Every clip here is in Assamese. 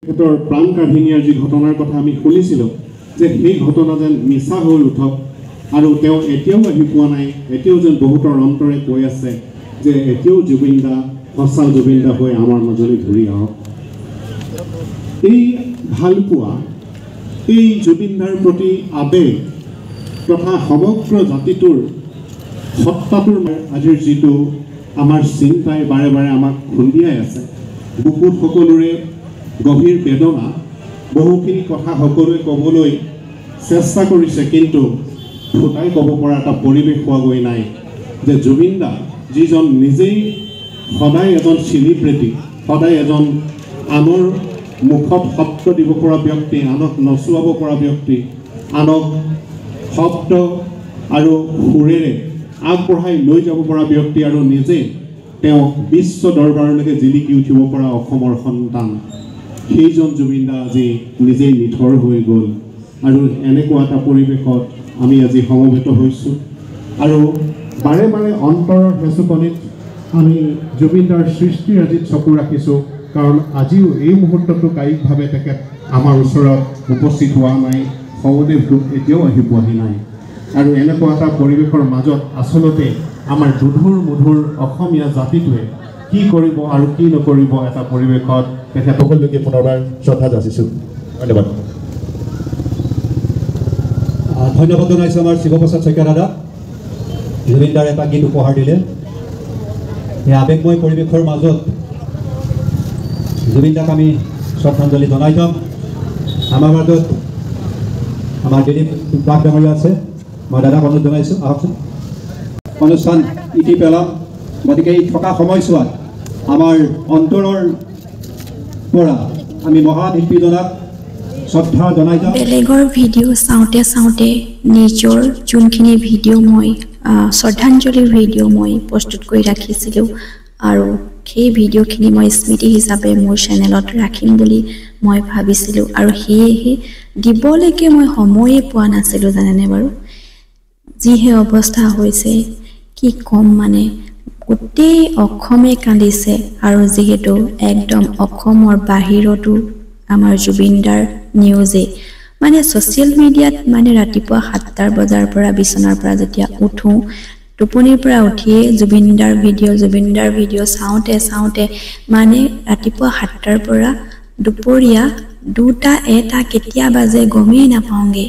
তেখেতৰ প্ৰাণ কাহিনীৰ যি ঘটনাৰ কথা আমি শুনিছিলোঁ যে সেই ঘটনা যেন মিছা হৈ উঠক আৰু তেওঁ এতিয়াও আহি পোৱা নাই, এতিয়াও যেন বহুতৰ অন্তৰে কৈ আছে যে এতিয়াও জুবিন দা সঁচা জুবিন দা হৈ আমাৰ মাজলৈ ঘূৰি আহক। এই ভালপোৱা, এই জুবিন দাৰ প্ৰতি আবেগ তথা সমগ্ৰ জাতিটোৰ সত্তাটোৰ আজিৰ যিটো আমাৰ চিন্তাই বাৰে বাৰে আমাক খুন্দিয়াই আছে, বুকুত সকলোৰে গভীৰ বেদনা, বহুখিনি কথা সকলোৱে ক'বলৈ চেষ্টা কৰিছে, কিন্তু ফুটাই ক'ব পৰা এটা পৰিৱেশ পোৱাগৈ নাই যে জুবিন দা যিজন নিজেই সদায় এজন চেলিব্ৰিটি, সদায় এজন আনৰ মুখত শব্দ দিব পৰা ব্যক্তি, আনক নচুৱাব পৰা ব্যক্তি, আনক শব্দ আৰু সুৰেৰে আগবঢ়াই লৈ যাব পৰা ব্যক্তি আৰু নিজে তেওঁ বিশ্ব দৰবাৰলৈকে জিলিকি উঠিব পৰা অসমৰ সন্তান, সেইজন জুবিন দা আজি নিজেই নিথৰ হৈ গ'ল। আৰু এনেকুৱা এটা পৰিৱেশত আমি আজি সমবেত হৈছোঁ আৰু বাৰে বাৰে অন্তৰৰ হেঁচুকনিত আমি জুবিন দাৰ সৃষ্টিৰাজিত চকু ৰাখিছোঁ, কাৰণ আজিও এই মুহূৰ্তটো কায়িকভাৱে তেখেত আমাৰ ওচৰত উপস্থিত হোৱা নাই, শৱদেহটো এতিয়াও আহি পোৱাহি নাই। আৰু এনেকুৱা এটা পৰিৱেশৰ মাজত আচলতে আমাৰ দুধুৰ মুধুৰ অসমীয়া জাতিটোৱে কি কৰিব আৰু কি নকৰিব এটা পৰিৱেশত তেখেতসকললৈকে পুনৰবাৰ শ্ৰদ্ধা যাচিছোঁ। ধন্যবাদ। ধন্যবাদ জনাইছোঁ আমাৰ শিৱপ্ৰসাদ শইকীয়া দাদা, জুবিন দাৰ এটা গীত উপহাৰ দিলে। এই আৱেগময় পৰিৱেশৰ মাজত জুবিন দাক আমি শ্ৰদ্ধাঞ্জলি জনাই যাম। আমাৰ মাজত আমাৰ দিলীপ বাগ ডাঙৰীয়া আছে, মই দাদাক অনুৰোধ জনাইছোঁ, আহকচোন। অনুষ্ঠান ইতি পেলাম, গতিকে এই থকা সময়ছোৱাত আমাৰ অন্তৰৰ পৰা আমি মহান শিল্পীজনাক শ্ৰদ্ধা জনাই যাম। বেলেগৰ ভিডিঅ' চাওঁতে চাওঁতে নিজৰ যোনখিনি ভিডিঅ' মই শ্ৰদ্ধাঞ্জলিৰ ভিডিঅ' মই প্ৰস্তুত কৰি ৰাখিছিলোঁ আৰু সেই ভিডিঅ'খিনি মই স্মৃতি হিচাপে মোৰ চেনেলত ৰাখিম বুলি মই ভাবিছিলোঁ আৰু সেয়েহে দিবলৈকে মই সময়ে পোৱা নাছিলোঁ, জানেনে বাৰু। যিহে অৱস্থা হৈছে কি ক'ম, মানে গোটেই অসমে কান্দিছে আৰু যিহেতু একদম অসমৰ বাহিৰতো আমাৰ জুবিন দাৰ নিউজে মানে ছ'চিয়েল মিডিয়াত মানে ৰাতিপুৱা 7 বজাৰ পৰা বিচনাৰ পৰা যেতিয়া উঠোঁ, টোপনিৰ পৰা উঠিয়ে জুবিন দাৰ ভিডিঅ' চাওঁতে চাওঁতে মানে ৰাতিপুৱা 7টাৰ পৰা দুপৰীয়া 2টা 1টা কেতিয়া বাজে গমেই নাপাওঁগৈ।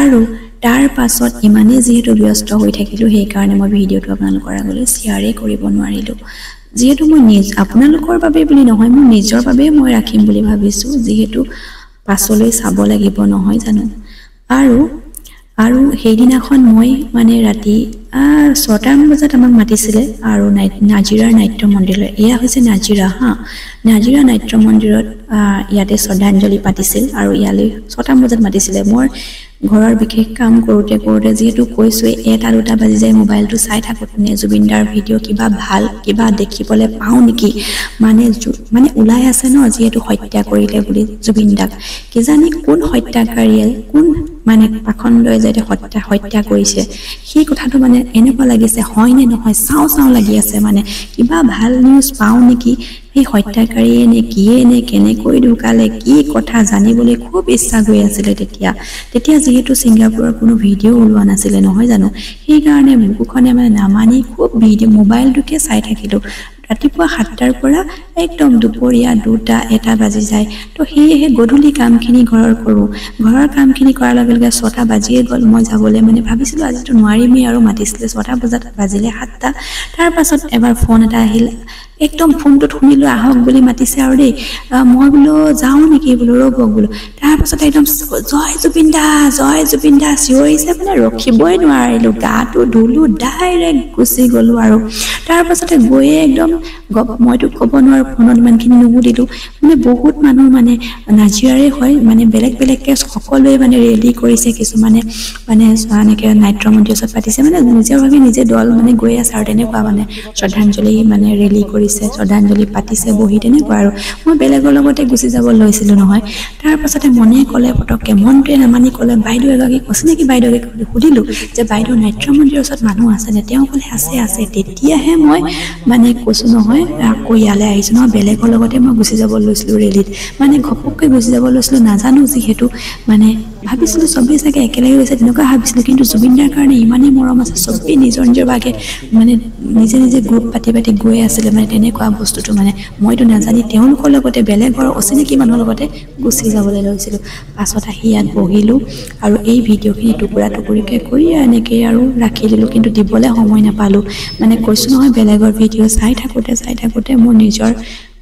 আৰু তাৰ পাছত ইমানেই যিহেতু ব্যস্ত হৈ থাকিলোঁ, সেইকাৰণে মই ভিডিঅ'টো আপোনালোকৰ আগলৈ শ্বেয়াৰেই কৰিব নোৱাৰিলোঁ। যিহেতু মই আপোনালোকৰ বাবে বুলি নহয়, মোৰ নিজৰ বাবে মই ৰাখিম বুলি ভাবিছোঁ, যিহেতু পাছলৈ চাব লাগিব নহয় জানো। আৰু সেইদিনাখন মই মানে ৰাতি 6টামান বজাত আমাক মাতিছিলে আৰু নাজিৰাৰ নাট্য মন্দিৰলৈ। এয়া হৈছে নাজিৰা নাজিৰা নাট্য মন্দিৰত ইয়াতে শ্ৰদ্ধাঞ্জলি পাতিছিল আৰু ইয়ালৈ 6টামান বজাত মাতিছিলে। মই ঘৰৰ বিশেষ কাম কৰোঁতে যিহেতু কৈছোঁৱেই 1টা 2টা বাজি যায়, মোবাইলটো চাই থাকোঁতে জুবিন দাৰ ভিডিঅ' কিবা দেখিবলৈ পাওঁ নেকি, মানে ওলাই আছে ন, যিহেতু হত্যা কৰিলে বুলি জুবিন দাক। কিজানি কোন হত্যাকাৰীয়ে কোন মানে পাখণ্ডই যাতে হত্যা কৰিছে, সেই কথাটো মানে এনেকুৱা লাগিছে হয় নে নহয় চাওঁ লাগি আছে, মানে কিবা ভাল নিউজ পাওঁ নেকি, সেই হত্যাকাৰীয়ে নে কিয়ে নে কেনেকৈ ঢুকালে কি কথা জানিবলৈ খুব ইচ্ছা গৈ আছিলে। তেতিয়া যিহেতু ছিংগাপুৰৰ কোনো ভিডিঅ' ওলোৱা নাছিলে নহয় জানো, সেইকাৰণে বুকুখনে মানে নামানি খুব মোবাইলটোকে চাই থাকিলোঁ। ৰাতিপুৱা 7টাৰ পৰা একদম দুপৰীয়া 2টা 1টা বাজি যায়। তো সেয়েহে গধূলি কামখিনি ঘৰৰ কামখিনি কৰাৰ লগে লগে 6টা বাজিয়ে গ'ল। মই যাবলৈ মানে ভাবিছিলোঁ আজিতো নোৱাৰিমেই আৰু মাতিছিলে 6টা বজাত, বাজিলে 7টা। তাৰ পাছত এবাৰ ফোন এটা আহিল, একদম ফোনটোত শুনিলোঁ আহক বুলি মাতিছে আৰু দেই। মই বোলো যাওঁ নেকি বোলো, ৰ'বক বোলো। তাৰপাছত একদম জয় জুবিন দা চিঞৰিছে, মানে ৰখিবই নোৱাৰিলোঁ, গাটো ধুলোঁ, ডাইৰেক্ট গুচি গ'লোঁ। আৰু তাৰপাছতে গৈয়ে একদম মইতো ক'ব নোৱাৰোঁ, ফোনত ইমানখিনি নুসুধিলোঁ, মানে বহুত মানুহ মানে নাজিৰাৰে হয়, মানে বেলেগকৈ সকলোৱে মানে ৰেলী কৰিছে, কিছুমানে মানে এনেকৈ নাট্য মন্দিৰৰ ওচৰত পাতিছে, মানে নিজৰভাৱে নিজে দল মানে গৈ আছে আৰু তেনেকুৱা মানে শ্ৰদ্ধাঞ্জলি মানে ৰেলী শ্ৰদ্ধাঞ্জলি পাতিছে বহি তেনেকুৱা। আৰু মই বেলেগৰ লগতে গুচি যাব লৈছিলোঁ নহয়। তাৰ পাছতে মনে ক'লে পটককৈ মনটোৱে নামানি ক'লে বাইদেউ এগৰাকী অচিনাকি বাইদেউকে সুধিলোঁ যে বাইদেউ নাট্য মন্দিৰৰ ওচৰত মানুহ আছেনে তেওঁ ক'লে আছে তেতিয়াহে মই মানে কৈছোঁ নহয় আকৌ ইয়ালৈ আহিছোঁ নহয় বেলেগৰ লগতে মই গুচি যাব লৈছিলোঁ ৰেলীত মানে ঘপককৈ গুচি যাব লৈছিলোঁ নাজানো যিহেতু মানে ভাবিছিলোঁ চবেই চাগে একেলগে গৈছে তেনেকুৱা ভাবিছিলোঁ কিন্তু জুবিনদাৰ কাৰণে ইমানেই মৰম আছে চবেই নিজৰ ভাগে মানে নিজে গ্ৰুপ পাতি গৈ আছিলে মানে তেনেকুৱা বস্তুটো মানে মইতো নাজানি তেওঁলোকৰ লগতে বেলেগৰ অচিনাকি মানুহৰ লগতে গুচি যাবলৈ লৈছিলোঁ পাছত আহি ইয়াত বহিলোঁ আৰু এই ভিডিঅ'খিনি টুকুৰা টুকুৰিকৈ কৰি এনেকৈ আৰু ৰাখি দিলোঁ কিন্তু দিবলৈ সময় নাপালোঁ মানে কৈছোঁ নহয় বেলেগৰ ভিডিঅ' চাই থাকোঁতে মোৰ নিজৰ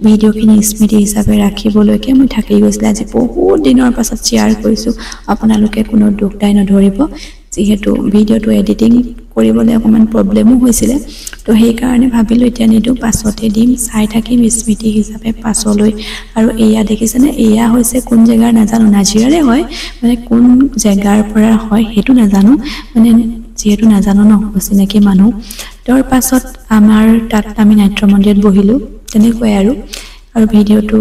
ভিডিঅ'খিনি স্মৃতি হিচাপে ৰাখিবলৈকে মই থাকি গৈছিলে আজি বহুত দিনৰ পাছত শ্বেয়াৰ কৰিছোঁ আপোনালোকে কোনো দুখ দাই নধৰিব যিহেতু ভিডিঅ'টো এডিটিং কৰিবলৈ অকণমান প্ৰব্লেমো হৈছিলে তো সেইকাৰণে ভাবিলোঁ এতিয়া নিদিওঁ পাছতে দিম চাই থাকিম স্মৃতি হিচাপে পাছলৈ আৰু এয়া দেখিছেনে এয়া হৈছে কোন জেগাৰ নাজানো নাজিৰাৰে হয় মানে কোন জেগাৰ পৰা হয় সেইটো নাজানো মানে যিহেতু নাজানো ন অচিনাকি মানুহ তাৰ পাছত আমাৰ তাত আমি নাট্য মন্দিৰত বহিলোঁ তেনেকুৱাই আৰু ভিডিঅ'টো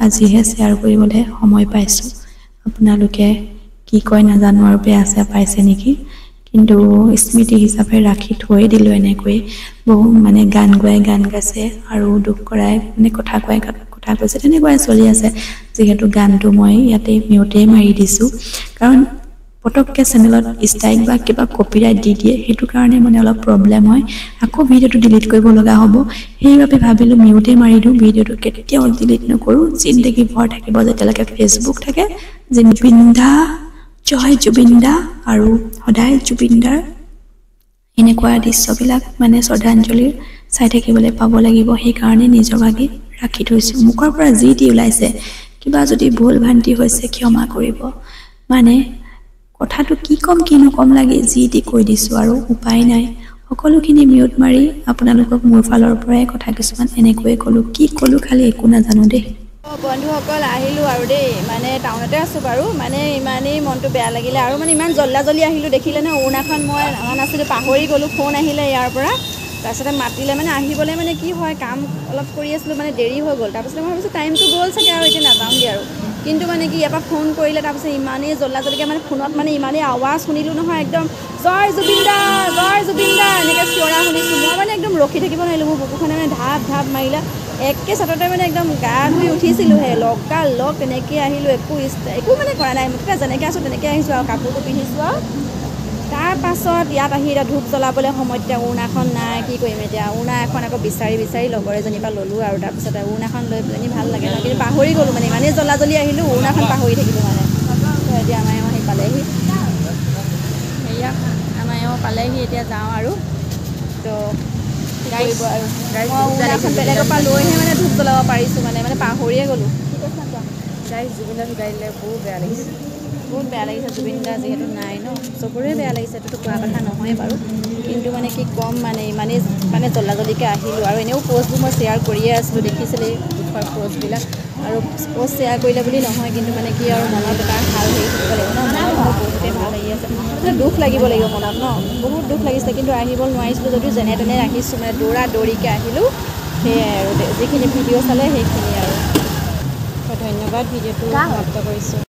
আজিহে শ্বেয়াৰ কৰিবলৈ সময় পাইছোঁ আপোনালোকে কি কয় নাজানো আৰু বেয়া চেয়া পাইছে নেকি কিন্তু স্মৃতি হিচাপে ৰাখি থৈ দিলোঁ এনেকৈ বহু মানে গান গাইছে আৰু দুখ কৰাই মানে কথা কৈছে তেনেকুৱাই চলি আছে যিহেতু গানটো মই ইয়াতে মিউটেই মাৰি দিছোঁ কাৰণ পটককৈ চেনেলত ষ্ট্ৰাইক বা কিবা কপিৰাইট দি দিয়ে সেইটো কাৰণে মানে অলপ প্ৰব্লেম হয় আকৌ ভিডিঅ'টো ডিলিট কৰিব লগা হ'ব সেইবাবে ভাবিলোঁ মিউটেই মাৰি দিওঁ ভিডিঅ'টো কেতিয়াও ডিলিট নকৰোঁ জিন্দগী ভৰ থাকিব যেতিয়ালৈকে ফেচবুক থাকে জুবিনদা জয় জুবিনদা আৰু সদায় জুবিনদাৰ এনেকুৱা দৃশ্যবিলাক মানে শ্ৰদ্ধাঞ্জলিৰ চাই থাকিবলৈ পাব লাগিব সেইকাৰণে নিজৰ ভাগে ৰাখি থৈছোঁ মুখৰ পৰা যি টি ওলাইছে কিবা যদি ভুল ভ্ৰান্তি হৈছে ক্ষমা কৰিব মানে কথাটো কি ক'ম কি নক'ম লাগে যি টি কৈ দিছোঁ আৰু উপায় নাই সকলোখিনি মিউট মাৰি আপোনালোকক মোৰ ফালৰ পৰাই কথা কিছুমান এনেকৈয়ে ক'লোঁ কি ক'লোঁ খালি একো নাজানো দেই বন্ধুসকল আহিলোঁ আৰু দেই মানে টাউনতে আছোঁ বাৰু মানে ইমানেই মনটো বেয়া লাগিলে আৰু মানে ইমান জল্দি আহিলোঁ দেখিলে ন উৰণাখন মই অনা নাছিলোঁ পাহৰি গ'লোঁ ফোন আহিলে ইয়াৰ পৰা তাৰপিছতে মাতিলে মানে আহিবলৈ মানে কি হয় কাম অলপ কৰি আছিলোঁ মানে দেৰি হৈ গ'ল তাৰপিছতে মই ভাবিছোঁ টাইমটো গ'ল চাগে আৰু এতিয়া নাযাওঁগৈ আৰু কিন্তু মানে কি ইয়াৰ পৰা ফোন কৰিলে তাৰপিছত ইমানেই জল্দিকৈ মানে ফোনত মানে ইমানেই আৱাজ শুনিলোঁ নহয় একদম জয় জুবিনদা এনেকৈ চিঞৰা শুনিছোঁ মই মানে একদম ৰখি থাকিব নোৱাৰিলোঁ মোৰ বুকুখনে মানে ঢাপ মাৰিলে একে চাটতে মানে একদম গা ধুই উঠিছিলোঁহে লগ তেনেকৈ আহিলোঁ একো মানে কৰা নাই মুঠতে যেনেকৈ আছোঁ তেনেকৈ আহিছোঁ আৰু কাপোৰটো পিন্ধিছোঁ আৰু তাৰপাছত ইয়াত আহি এতিয়া ধূপ জ্বলাবলৈ সময়ত এতিয়া উৰণাখন নাই কি কৰিম এতিয়া উৰণা এখন আকৌ বিচাৰি লগৰ এজনীৰ পৰা ল'লোঁ আৰু তাৰপিছতে উৰণাখন লৈ পেলাই ভাল লাগে ন কিন্তু পাহৰি গ'লোঁ মানে ইমানেই জল্দি আহিলোঁ উৰণাখন পাহৰি থাকিলোঁ মানে এতিয়া আমাৰ আহি পালেহি সেয়া আমাৰ পালেহি এতিয়া যাওঁ আৰু তো কৰিব আৰু মই উৰণাখন বেলেগৰ পৰা লৈহে মানে ধূপ জ্বলাব পাৰিছোঁ মানে পাহৰিয়ে গ'লোঁ জুবিনদা ঢুকাই দিলে বহুত বেয়া লাগিছে জুবিনদা যিহেতু নাই ন চবৰে বেয়া লাগিছে এইটোতো কোৱা কথা নহয় বাৰু কিন্তু মানে কি ক'ম মানে ইমানেই মানে জল্দিকৈ আহিলোঁ আৰু এনেও পষ্টবোৰ মই শ্বেয়াৰ কৰিয়ে আছিলোঁ দেখিছিলোঁ দুখৰ পষ্টবিলাক আৰু পষ্ট শ্বেয়াৰ কৰিলে বুলি নহয় কিন্তু মানে কি আৰু মনত এটা ভাল হেৰি থাকিব লাগিব ন মনত বহুতেই ভাল লাগি আছে দুখ লাগিব লাগিব মনত ন বহুত দুখ লাগিছে কিন্তু আহিব নোৱাৰিছিলোঁ যদিও যেনে তেনে ৰাখিছোঁ মানে দৌৰিকৈ আহিলোঁ সেয়াই আৰু যিখিনি ভিডিঅ' চালে সেইখিনি আৰু ধন্যবাদ ভিডিঅ'টো সমাপ্ত কৰিছোঁ